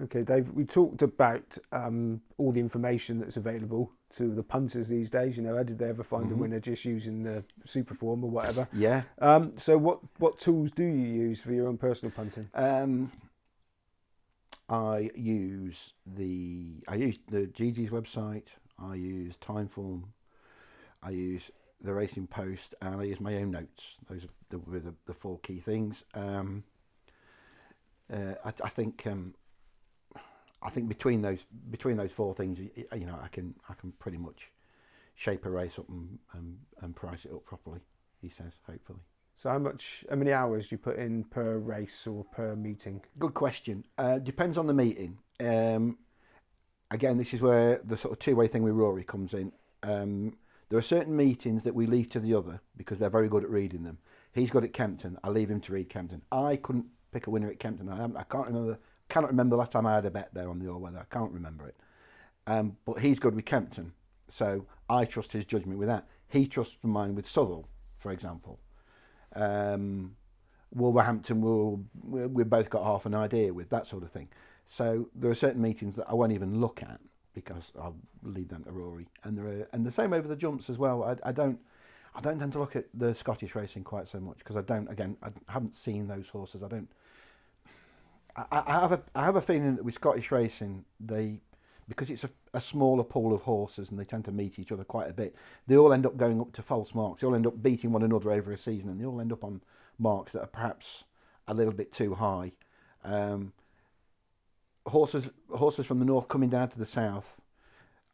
Okay, Dave, we talked about all the information that's available to the punters these days. You know, how did they ever find a Hmm. winner just using the super form or whatever? Yeah. So what tools do you use for your own personal punting? Um, I use the GG's website. I use Timeform. I use the Racing Post, and I use my own notes. Those are the four key things. I think between those four things, I can pretty much shape a race up and price it up properly. He says, hopefully. So how many hours do you put in per race or per meeting? Good question. Depends on the meeting. Again, this is where the sort of two-way thing with Rory comes in. There are certain meetings that we leave to the other because they're very good at reading them. He's good at Kempton. I leave him to read Kempton. I couldn't pick a winner at Kempton. I can't remember. Cannot remember the last time I had a bet there on the all weather. I can't remember it. But he's good with Kempton, so I trust his judgment with that. He trusts mine with Southall, for example. Um, Wolverhampton we've both got half an idea with that sort of thing. So there are certain meetings that I won't even look at because I'll leave them to Rory, and the same over the jumps as well. I don't tend to look at the Scottish racing quite so much because I haven't seen those horses. I don't. I have a feeling that with Scottish racing because it's a smaller pool of horses and they tend to meet each other quite a bit. They all end up going up to false marks. They all end up beating one another over a season, and they all end up on marks that are perhaps a little bit too high. Um, horses from the north coming down to the south.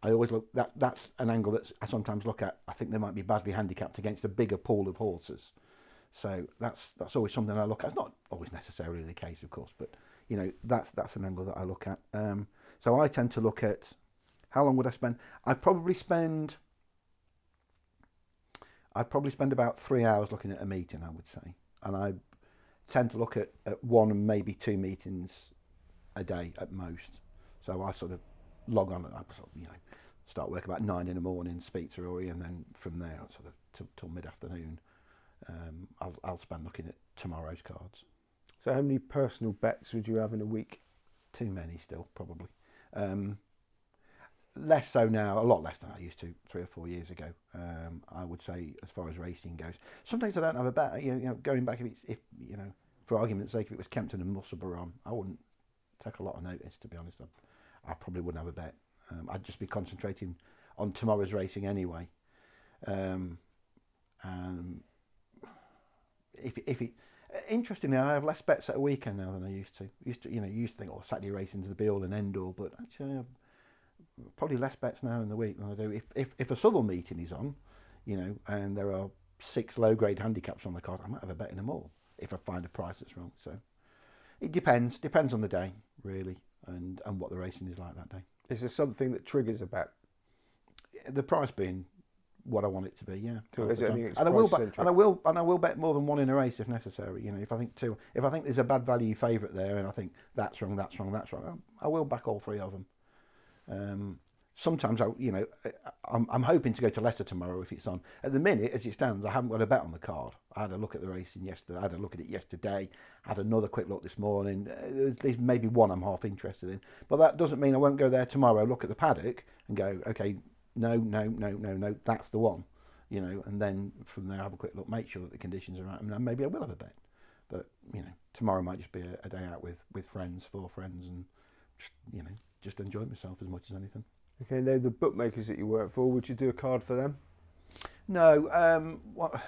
I always look that's an angle that I sometimes look at. I think they might be badly handicapped against a bigger pool of horses. So that's always something I look at. It's not always necessarily the case, of course, but that's an angle that I look at. So I tend to look at how long would I spend. I'd probably spend about 3 hours looking at a meeting, I would say, and I tend to look at one and maybe two meetings a day at most. So I sort of log on and I sort of, start work about 9 in the morning, speak to Rory, and then from there sort of till mid afternoon, I'll spend looking at tomorrow's cards. So how many personal bets would you have in a week? Too many still, probably. Um, Less so now, a lot less than I used to 3 or 4 years ago. I would say, as far as racing goes, some days I don't have a bet. Going back, if for argument's sake, if it was Kempton and Musselburgh on, I wouldn't take a lot of notice. To be honest, I probably wouldn't have a bet. I'd just be concentrating on tomorrow's racing anyway. Um, um, if it Interestingly, I have less bets at a weekend now than I used to. Used to think, oh, Saturday racing's the be all and end all, but actually, I've probably less bets now in the week than I do. If a Southern meeting is on, and there are 6 low grade handicaps on the card, I might have a bet in them all if I find a price that's wrong. So it depends on the day really, and what the racing is like that day. Is there something that triggers a bet? The price being what I want it to be, yeah. So is it anything that's And I will price bet, centric? and I will bet more than one in a race if necessary. If I think there's a bad value favourite there, and I think that's wrong, I will back all 3 of them. Sometimes I'm hoping to go to Leicester tomorrow if it's on. At the minute, as it stands, I haven't got a bet on the card. I had a look at the racing yesterday. I had a look at it yesterday. Had another quick look this morning. There's maybe one I'm half interested in, but that doesn't mean I won't go there tomorrow. Look at the paddock and go, okay, no, no, no, no, no, that's the one. And then from there have a quick look, make sure that the conditions are right, and maybe I will have a bet. But tomorrow might just be a day out with friends, 4 friends, and just enjoy myself as much as anything. Okay, now the bookmakers that you work for, would you do a card for them? No, what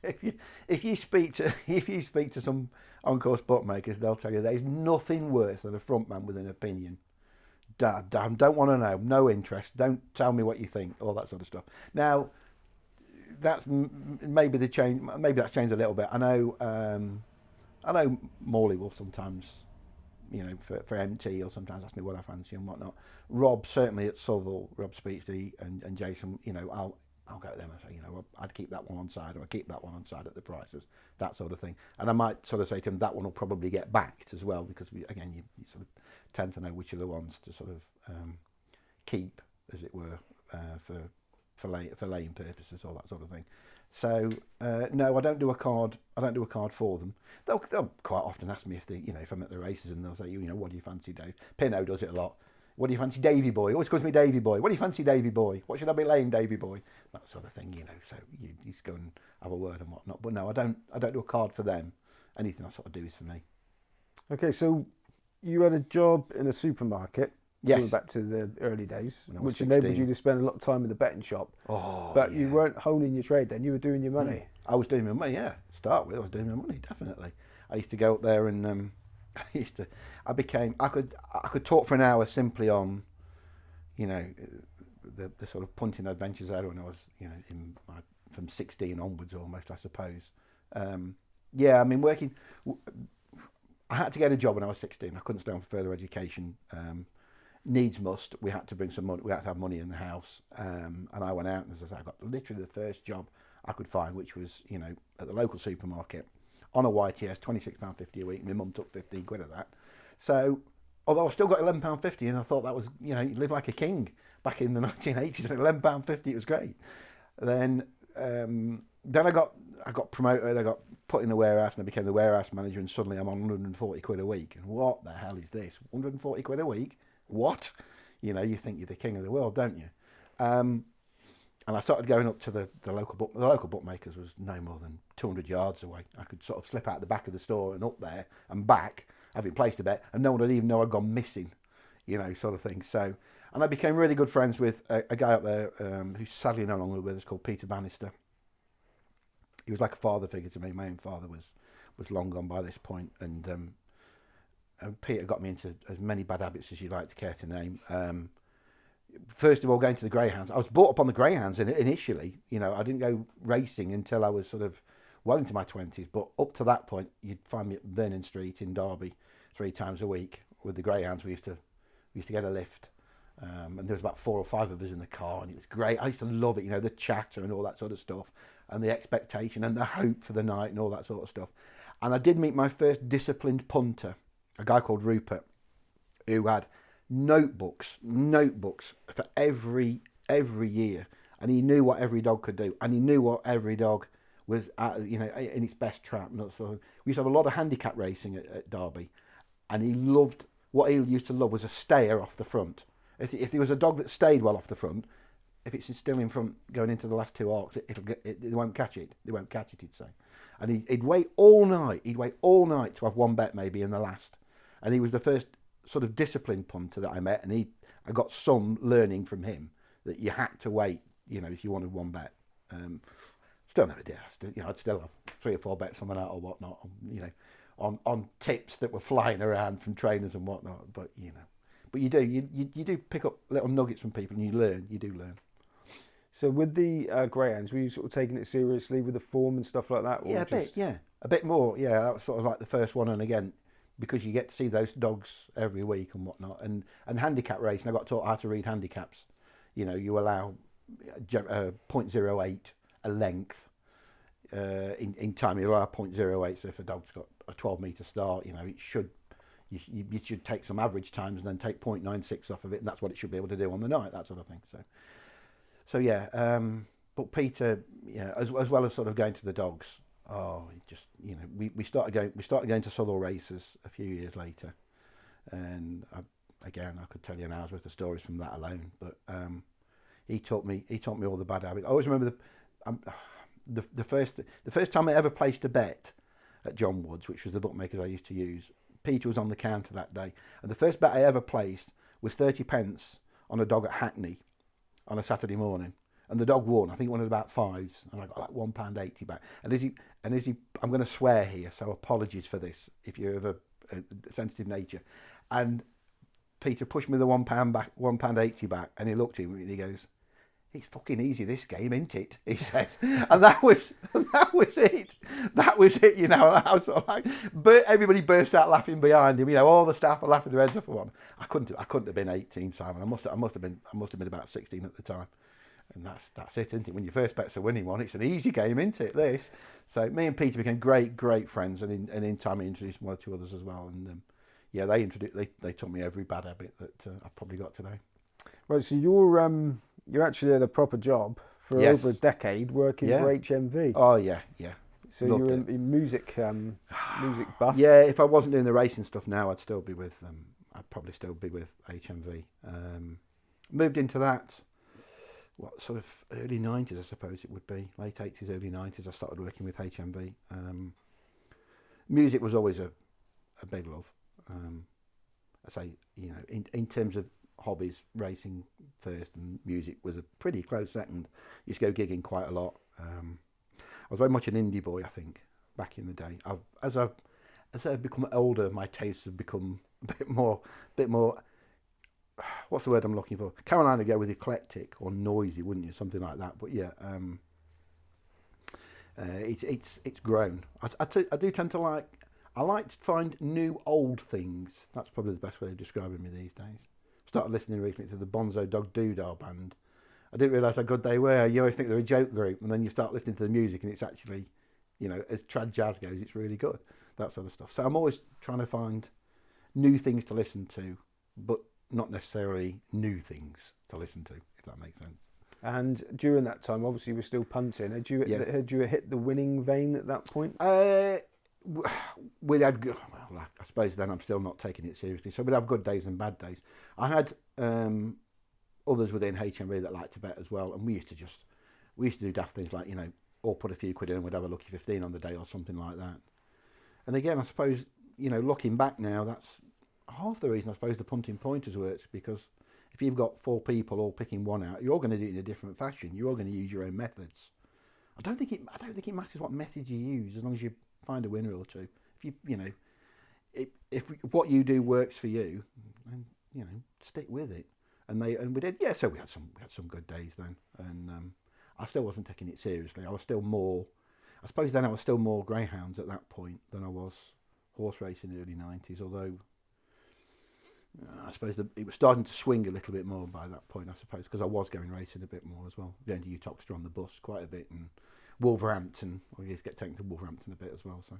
if you speak to some on-course bookmakers, they'll tell you there's nothing worse than a front man with an opinion. Damn, don't want to know, no interest, don't tell me what you think, all that sort of stuff. Now, that's maybe the change. Maybe that's changed a little bit. I know Morley will sometimes, for MT, or sometimes ask me what I fancy and whatnot. Rob, certainly at Southall, Rob Speetsy and Jason, I'll go to them and say, I'd keep that one on side, or I'd keep that one on side at the prices, that sort of thing. And I might sort of say to him, that one will probably get backed as well, because you sort of tend to know which are the ones to sort of keep, as it were, for laying purposes, all that sort of thing. So no, I don't do a card. I don't do a card for them. They'll quite often ask me if I'm at the races, and they'll say, what do you fancy, Dave? Pinot does it a lot. What do you fancy, Davy Boy? Always calls me Davy Boy. What do you fancy, Davy Boy? What should I be laying, Davy Boy? That sort of thing, So you just go and have a word and whatnot. But no, I don't do a card for them. Anything I sort of do is for me. Okay, so you had a job in a supermarket. Yes. Going back to the early days, which 16. enabled you to spend a lot of time in the betting shop. But you weren't honing your trade then. You were doing your money. I was doing my money, yeah. Start with, I was doing my money, definitely. I used to go up there and I could talk for an hour simply on, the sort of punting adventures I had when I was, from 16 onwards almost, I suppose. Working. I had to get a job when I was 16. I couldn't stay on for further education. Needs must. We had to bring some money. We had to have money in the house. And I went out, and as I say, I got literally the first job I could find, which was, at the local supermarket on a YTS, £26.50 a week. My mum took 15 quid of that. So, although I still got £11.50, and I thought that was, you live like a king back in the 1980s. At £11.50, it was great. Then I got promoted. I got put in the warehouse, and I became the warehouse manager. And suddenly, I'm on 140 quid a week. And what the hell is this? 140 quid a week? What? You think you're the king of the world, don't you? And I started going up to the local book. The local bookmakers was no more than 200 yards away. I could sort of slip out the back of the store and up there and back, having placed a bet, and no one would even know I'd gone missing, sort of thing. So, and I became really good friends with a guy up there who's sadly no longer with us, called Peter Bannister. He was like a father figure to me. My own father was long gone by this point, and Peter got me into as many bad habits as you'd like to care to name. First of all, going to the greyhounds. I was brought up on the greyhounds initially. I didn't go racing until I was sort of well into my 20s. But up to that point, you'd find me at Vernon Street in Derby 3 times a week with the greyhounds. We used to get a lift, and there was about 4 or 5 of us in the car, and it was great. I used to love it. The chatter and all that sort of stuff, and the expectation and the hope for the night and all that sort of stuff. And I did meet my first disciplined punter, a guy called Rupert, who had notebooks for every year, and he knew what every dog could do, and he knew what every dog was at, in its best trap. So we used to have a lot of handicap racing at Derby, and what he used to love was a stayer off the front. If there was a dog that stayed well off the front, if it's still in front going into the last 2 arcs, they won't catch it. They won't catch it, he'd say. And he'd wait all night. He'd wait all night to have one bet maybe in the last. And he was the first sort of disciplined punter that I met, and I got some learning from him that you had to wait, if you wanted one bet. Still never did. I'd still have 3 or 4 bets on the night or whatnot, on tips that were flying around from trainers and whatnot. But you do pick up little nuggets from people, and you do learn. So with the greyhounds, were you sort of taking it seriously with the form and stuff like that? Or a bit more. Yeah, that was sort of like the first one, and again, because you get to see those dogs every week and whatnot, and handicap racing, I got taught how to read handicaps. You allow 0.08 a length in time. You allow 0.08, so if a dog's got a 12-metre start, you should take some average times and then take 0.96 off of it, and that's what it should be able to do on the night, that sort of thing. So yeah, but Peter, as well as sort of going to the dogs. We started going to Southall races a few years later, and I could tell you an hour's worth of stories from that alone. But he taught me all the bad habits. I always remember the first time I ever placed a bet at John Wood's, which was the bookmakers I used to use. Peter was on the counter that day, and the first bet I ever placed was 30p on a dog at Hackney on a Saturday morning. And the dog won. I think it won at about 5s, and I got like £1.80 back. And as he, I'm going to swear here, so apologies for this if you're of a sensitive nature. And Peter pushed me the £1.80 back, and he looked at me and he goes, "It's fucking easy this game, isn't it?" He says, and that was it. That was it. And I was sort of like, but everybody burst out laughing behind him. All the staff were laughing their heads off for one. I couldn't have been 18, Simon. I must have been about 16 at the time. And that's it, isn't it? When your first bet's a winning one, it's an easy game, isn't it? This. So me and Peter became great friends, and in time I introduced 1 or 2 others as well. And they taught me every bad habit that I've probably got today. Right, so you're actually at a proper job for Yes. over a decade working Yeah. for HMV. Oh yeah, yeah. So loved you're it. a music buff. Yeah, if I wasn't doing the racing stuff now, I'd still be with I'd probably still be with HMV. Moved into that, what sort of early 90s, I suppose it would be, late 80s, early 90s. I started working with HMV. Music was always a big love. I say, you know, in terms of hobbies, racing first and music was a pretty close second. Used to go gigging quite a lot. I was very much an indie boy, I think, back in the day. As I've become older, my tastes have become a bit more. What's the word I'm looking for? Caroline would go with eclectic or noisy, wouldn't you? Something like that. But yeah, it's grown. I do tend to like. I like to find new old things. That's probably the best way of describing me these days. Started listening recently to the Bonzo Dog Doodah band. I didn't realise how good they were. You always think they're a joke group, and then you start listening to the music, and it's actually, you know, as trad jazz goes, it's really good. That sort of stuff. So I'm always trying to find new things to listen to, but not necessarily new things to listen to, if that makes sense. And during that time, obviously, you were still punting. Had you hit the winning vein at that point? We'd had, well, I suppose then I'm still not taking it seriously. So we'd have good days and bad days. I had others within HMV that liked to bet as well, and we used to do daft things like, you know, or put a few quid in and we'd have a lucky 15 on the day or something like that. And again, I suppose, you know, looking back now, that's half the reason I suppose the punting pointers works, because if you've got 4 people all picking one out, you're all going to do it in a different fashion. You're all going to use your own methods. I don't think it matters what method you use, as long as you find a winner or two. If you know, if what you do works for you, then, you know, stick with it. And we did. Yeah, so we had some good days then, and I still wasn't taking it seriously. I was still more, I suppose then I was still more greyhounds at that point than I was horse racing in the early 90s, although I suppose it was starting to swing a little bit more by that point, I suppose, because I was going racing a bit more as well. Going to Utoxeter on the bus quite a bit, and Wolverhampton. I used to get taken to Wolverhampton a bit as well. So